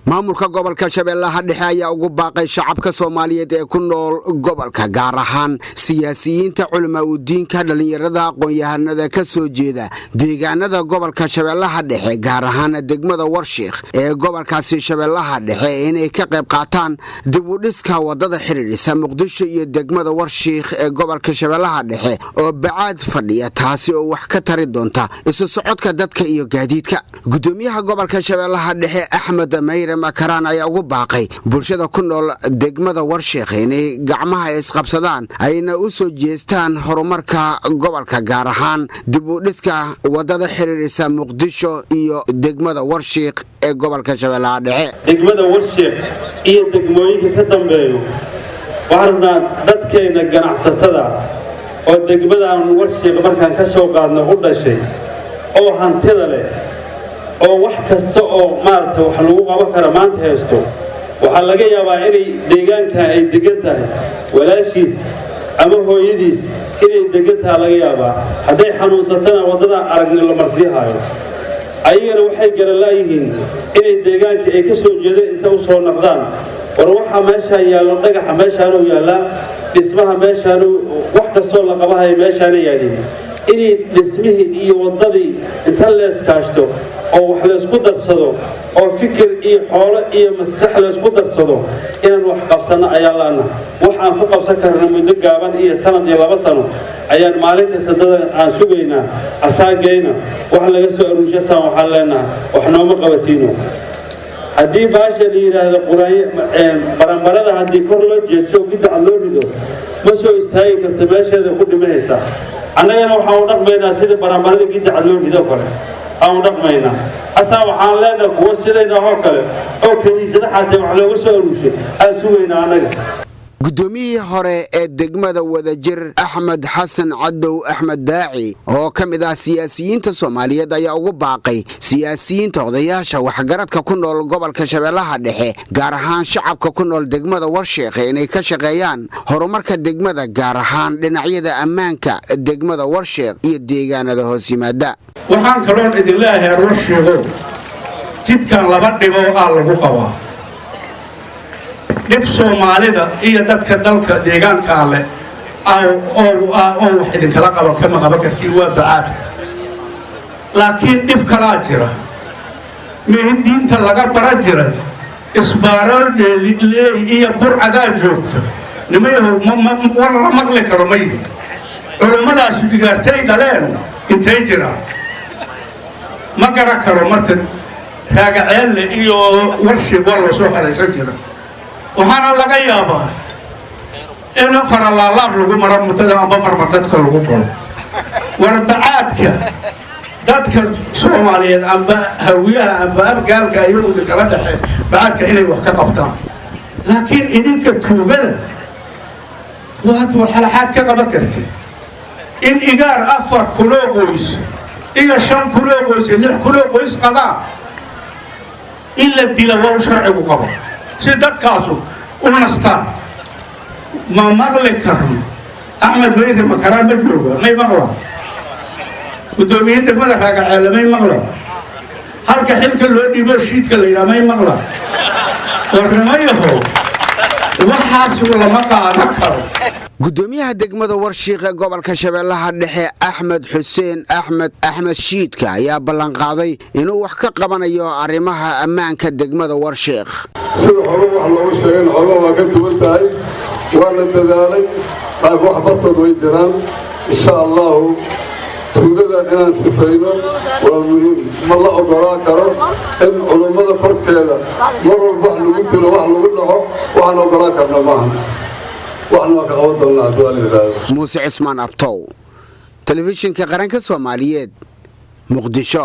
maamulka gobolka Shabeellaha Dhexe ayaa ugu baaqay shacabka Soomaaliyeed ee ku nool gobolka gaar ahaan siyaasiyiinta culimo u diinka dhalinyarada aqoon-yahanada ka soo jeeda deegaanada gobolka Shabeellaha Dhexe gaar ahaan degmada Warshiikh ee gobolkaasi Shabeellaha Dhexe inay ka qayb qaataan dib u dhiska wadada xiriirisa Muqdisho iyo degmada Warshiikh ee gobolka Shabeellaha Dhexe oo bacaad fadhiya taasi oo wax ka tari doonta isu socodka dadka iyo gaadiidka gudoomiyaha gobolka Shabeellaha Dhexe Axmed Mayre Makaraan ayaa ugu baaqay bulshada ku nool degmada Warshiikh inay gacmaha isqabsadaan ayna u soo jeestaan horumarka gobolka gaar ahaan dib u dhiska wadada xiriirisa Muqdisho iyo degmada Warshiikh ee gobolka Shabeellaha Dhexe degmada Warshiikh iyo degmooyinka ka dambeeyo waxaana dadkeena ganacsatada oo degmadan Warshiikh markaan ka soo qaadno u dhashay oo hantida leh oo wax kasta oo maarta wax lagu qaban karo maanta haysto waxa laga yaabaa inay deegaanka ay degan tahay walaashiis ama hooyadiis inay degan tahay laga yaabaa haday xanuunsatana wadada aragna la marsiihayo ayagana waxay garalaayihiin inay deegaanka ay ka soo jeedeen inta u soo noqdaan war waxa meesha yaalo dhagaxa meeshaan uu yaala dhismaha meeshaan wax kasta la qabahay meeshaan yaalin inay dhismihii iyo wadadii inta la iskaashto oo wax la isku darsado oo fikir iyo xoolo iyo maskax la isku darsado inaan wax qabsano ayaa laana waxaan ku qabsan karnaa muddo gaaban iyo sanad iyo 2 sano ayaan maalin kasta dad aan sugeynaa asaageena wax laga soo aruushasaan waxa leenahay wax nooma qabatiino haddii baasha la yiraahdo baranbarada haddii kor loo jeedo gidda loo rido ma soo istaagi karto meesheeda ku dhimanaysa annagana waxaan u dhaqmaynaa sida baranbarada gidda loo rido kale aan dhaqmayna asaa waxaan leenahay kuwa sidayna oo kale oo kaniisada xataa wax looga soo aruushay aan sugeynaa anaga guddoomiyihii hore ee degmada Wadajir Axmed Xasan Cadow Axmed Daaci oo ka mid ah siyaasiyiinta Soomaaliyeed ayaa ugu baaqay siyaasiyiinta odayaasha waxgaradka ku nool gobolka Shabeellaha Dhexe gaar ahaan shacabka ku nool degmada Warshiikh inay ka shaqeeyaan horumarka degmada gaar ahaan dhinacyada ammaanka degmada Warshiikh iyo deegaanada hoos yimaada waxaan kaloo idin leeyahay Warshiikh jidkan laba dhibo lagu qabaa dib Soomaalida iyo dadka dalka deegaanka leh oo wax idin kala qabo kama qaba kartii waa bacaadka laakiin dib kala jira meediinta laga baran jiray isbaarar iyo burcada joogto nimayahu wala maqli karo maydi culimadaas digaartay dhaleen intay jira ma gara karo marka raagaceel iyo Warshiikh wala soo xareysan jira waxaana laga yaabaa in faralaalaab lagu maro mudada amba marmadadka lagu galo warbacaadka dadka Soomaaliyeed amba hawiyaha amba abgaalka ayagu kala dhaxay bacaadka inay wax ka qabtaan laakiin idinka tuugada waad xalxaad ka qaban kartid in igaar 4 kilo qoys iyo 5 kilo qoys 6 kilo qoys qadaa illa dilawa sharcigu qabo si dadkaasu u nastaan ma maqli karno Axmed Mayre Makaraan ma joogo may maqla gudoomiyaha degmada Raagaceel may maqla halka xilka loo dhibo shiidka la yiraahdo may maqla warmayaho waxaas lama qaadan karo gudoomiyaha degmada Warshiikh ee gobolka Shabeellaha Dhexe Axmed Xuseen Axmed Shiidka ayaa ballan qaaday inuu wax ka qabanayo arrimaha ammaanka degmada Warshiikh sida hore wax loo sheegay xoolaha ka duwan tahay waa la dadaalay qaab wax bartood way jiraan insha Allah tuugada inaan sifayno waa muhiim ma la ogolaan karo in culimada korkeeda mar walba lagu tiro wax lagu dhaco waxaan ogolaan karnaa maahan waxna ka qowd doonaa duwalida Muuse Cismaan Abtow telefishinka qaranka Soomaaliyeed Muqdisho